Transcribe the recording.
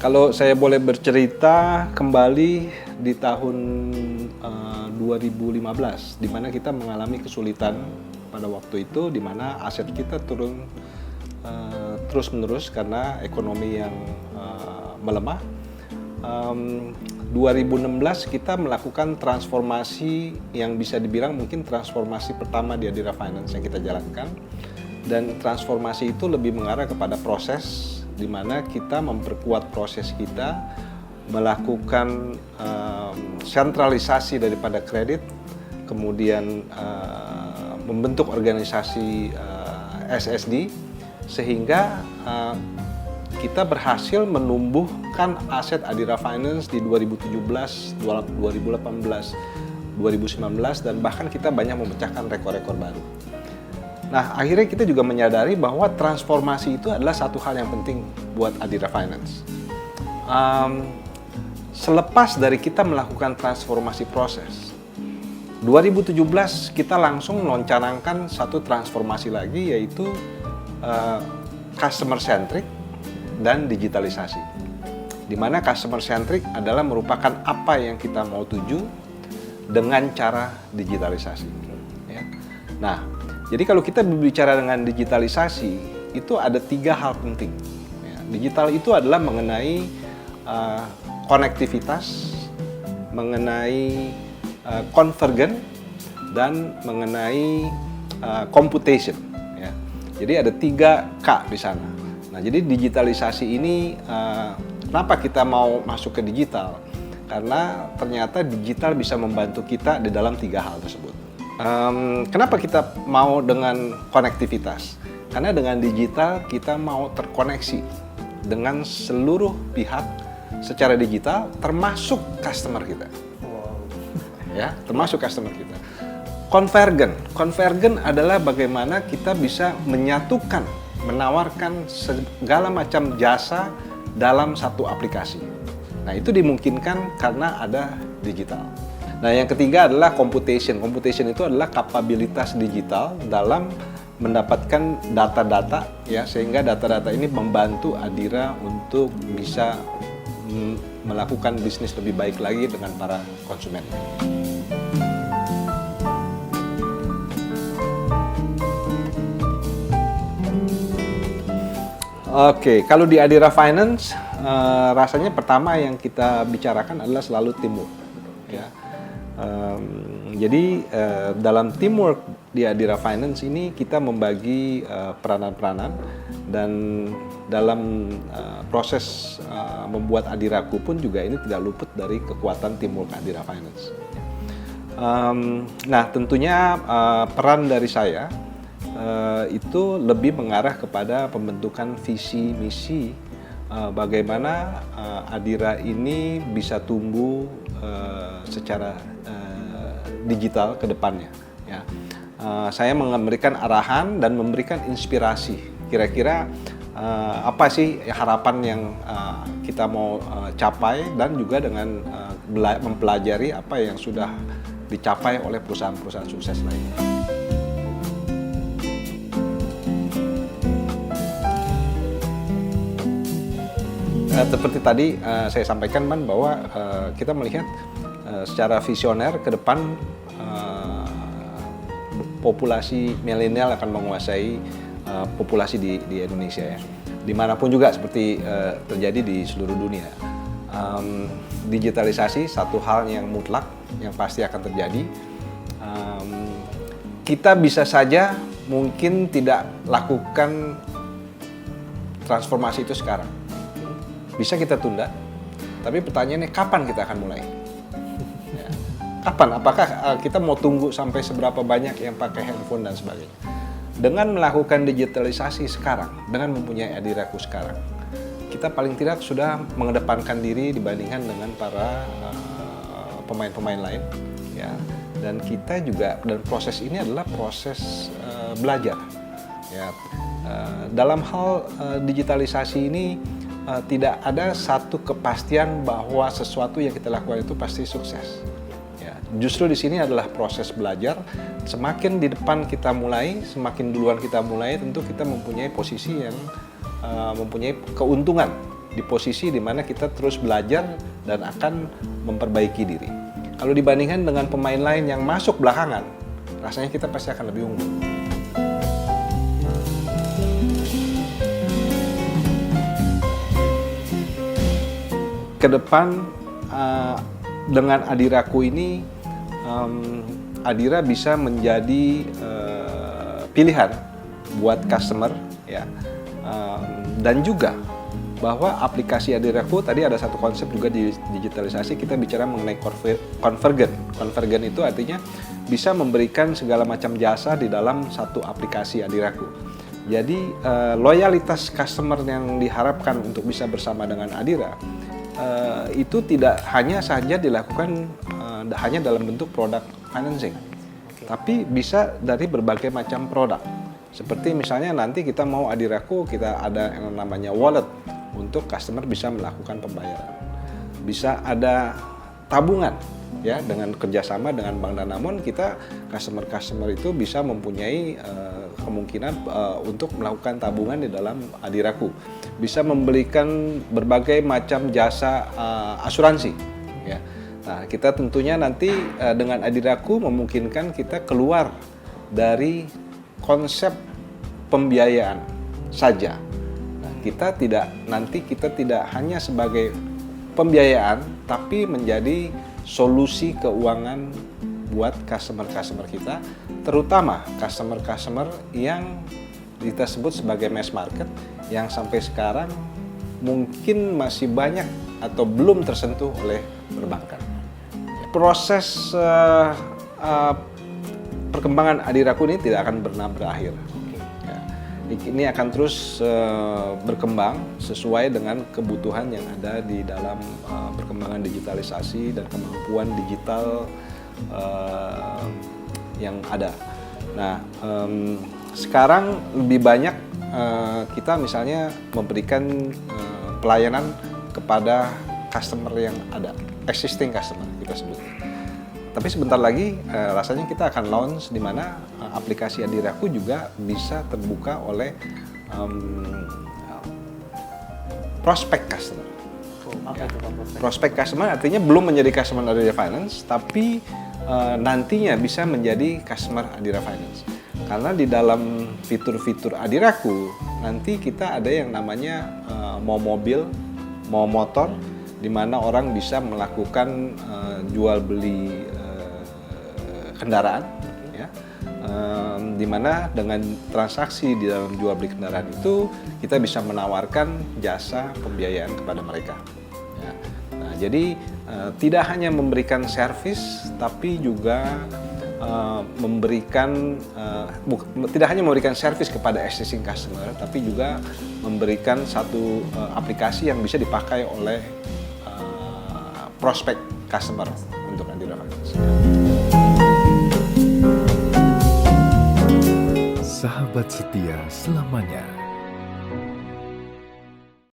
Kalau saya boleh bercerita kembali di tahun 2015, di mana kita mengalami kesulitan pada waktu itu, di mana aset kita turun terus-menerus karena ekonomi yang melemah. 2016 kita melakukan transformasi yang bisa dibilang mungkin transformasi pertama di Adira Finance yang kita jalankan, dan transformasi itu lebih mengarah kepada proses di mana kita memperkuat proses kita, melakukan sentralisasi daripada kredit, kemudian membentuk organisasi SSD, sehingga kita berhasil menumbuhkan aset Adira Finance di 2017, 2018, 2019, dan bahkan kita banyak memecahkan rekor-rekor baru. Nah, akhirnya kita juga menyadari bahwa transformasi itu adalah satu hal yang penting buat Adira Finance. Selepas dari kita melakukan transformasi proses, 2017 kita langsung melancarkan satu transformasi lagi, yaitu customer centric dan digitalisasi. Di mana customer centric adalah merupakan apa yang kita mau tuju dengan cara digitalisasi. Ya. Nah, jadi kalau kita berbicara dengan digitalisasi, itu ada 3 hal penting. Ya, digital itu adalah mengenai konektivitas, mengenai convergence, dan mengenai computation. Ya. Jadi ada 3K di sana. Nah, jadi digitalisasi ini, kenapa kita mau masuk ke digital? Karena ternyata digital bisa membantu kita di dalam 3 hal tersebut. Kenapa kita mau dengan konektivitas? Karena dengan digital kita mau terkoneksi dengan seluruh pihak secara digital, termasuk customer kita. Ya, termasuk customer kita. Convergent adalah bagaimana kita bisa menyatukan, menawarkan segala macam jasa dalam satu aplikasi. Nah, itu dimungkinkan karena ada digital. Nah, yang ketiga adalah computation. Computation itu adalah kapabilitas digital dalam mendapatkan data-data, ya, sehingga data-data ini membantu Adira untuk bisa melakukan bisnis lebih baik lagi dengan para konsumen. Oke, kalau di Adira Finance, rasanya pertama yang kita bicarakan adalah selalu teamwork. Ya. Jadi dalam teamwork di Adira Finance ini kita membagi peranan-peranan, dan dalam proses membuat Adiraku pun juga ini tidak luput dari kekuatan teamwork Adira Finance. Nah, tentunya peran dari saya itu lebih mengarah kepada pembentukan visi misi bagaimana Adira ini bisa tumbuh secara digital ke depannya. Ya. Saya memberikan arahan dan memberikan inspirasi. Kira-kira apa sih harapan yang kita mau capai, dan juga dengan mempelajari apa yang sudah dicapai oleh perusahaan-perusahaan sukses lainnya. Seperti tadi saya sampaikan, Man, bahwa kita melihat secara visioner ke depan populasi milenial akan menguasai populasi di Indonesia, ya. Dimanapun juga seperti terjadi di seluruh dunia. Digitalisasi satu hal yang mutlak, yang pasti akan terjadi. Kita bisa saja mungkin tidak lakukan transformasi itu sekarang. Bisa kita tunda, tapi pertanyaannya kapan kita akan mulai? Ya. Kapan? Apakah kita mau tunggu sampai seberapa banyak yang pakai handphone dan sebagainya? Dengan melakukan digitalisasi sekarang, dengan mempunyai Adiraku sekarang, kita paling tidak sudah mengedepankan diri dibandingkan dengan para pemain-pemain lain, ya. Dan kita juga, dan proses ini adalah proses belajar, ya. Dalam hal digitalisasi ini tidak ada satu kepastian bahwa sesuatu yang kita lakukan itu pasti sukses. Ya, justru di sini adalah proses belajar. Semakin di depan kita mulai, semakin duluan kita mulai, tentu kita mempunyai posisi yang mempunyai keuntungan di posisi di mana kita terus belajar dan akan memperbaiki diri. Kalau dibandingkan dengan pemain lain yang masuk belakangan, rasanya kita pasti akan lebih unggul. Ke depan dengan Adiraku ini, Adira bisa menjadi pilihan buat customer, ya, dan juga bahwa aplikasi Adiraku tadi ada satu konsep juga di digitalisasi, kita bicara mengenai convergen. Convergen itu artinya bisa memberikan segala macam jasa di dalam satu aplikasi Adiraku. Jadi loyalitas customer yang diharapkan untuk bisa bersama dengan Adira itu tidak hanya saja dilakukan hanya dalam bentuk produk financing, tapi bisa dari berbagai macam produk. Seperti misalnya nanti kita mau Adiraku, kita ada yang namanya wallet untuk customer bisa melakukan pembayaran. Bisa ada tabungan, ya, dengan kerjasama dengan Bank Danamon, kita customer itu bisa mempunyai kemungkinan untuk melakukan tabungan di dalam Adiraku. Bisa memberikan berbagai macam jasa asuransi, ya. Nah, kita tentunya nanti dengan Adiraku memungkinkan kita keluar dari konsep pembiayaan saja. Nah, kita tidak hanya sebagai pembiayaan, tapi menjadi solusi keuangan buat customer kita, terutama customer yang kita sebut sebagai mass market, yang sampai sekarang mungkin masih banyak atau belum tersentuh oleh perbankan. Proses perkembangan Adiraku ini tidak akan pernah berakhir. Ya, ini akan terus berkembang sesuai dengan kebutuhan yang ada di dalam perkembangan digitalisasi dan kemampuan digital yang ada. Nah, sekarang lebih banyak kita misalnya memberikan pelayanan kepada customer yang ada, existing customer kita sebut. Tapi sebentar lagi rasanya kita akan launch di mana aplikasi Adiraku juga bisa terbuka oleh prospek customer. Prospek customer artinya belum menjadi customer Adira Finance, tapi nantinya bisa menjadi customer Adira Finance. Karena di dalam fitur-fitur Adiraku nanti kita ada yang namanya mau mobil, mau motor, di mana orang bisa melakukan jual beli kendaraan, ya, di mana dengan transaksi di dalam jual beli kendaraan itu kita bisa menawarkan jasa pembiayaan kepada mereka. Ya. Nah, jadi tidak hanya memberikan servis, tapi juga tidak hanya memberikan servis kepada existing customer, tapi juga memberikan satu aplikasi yang bisa dipakai oleh prospek customer untuk Adira Finance. Sahabat setia selamanya.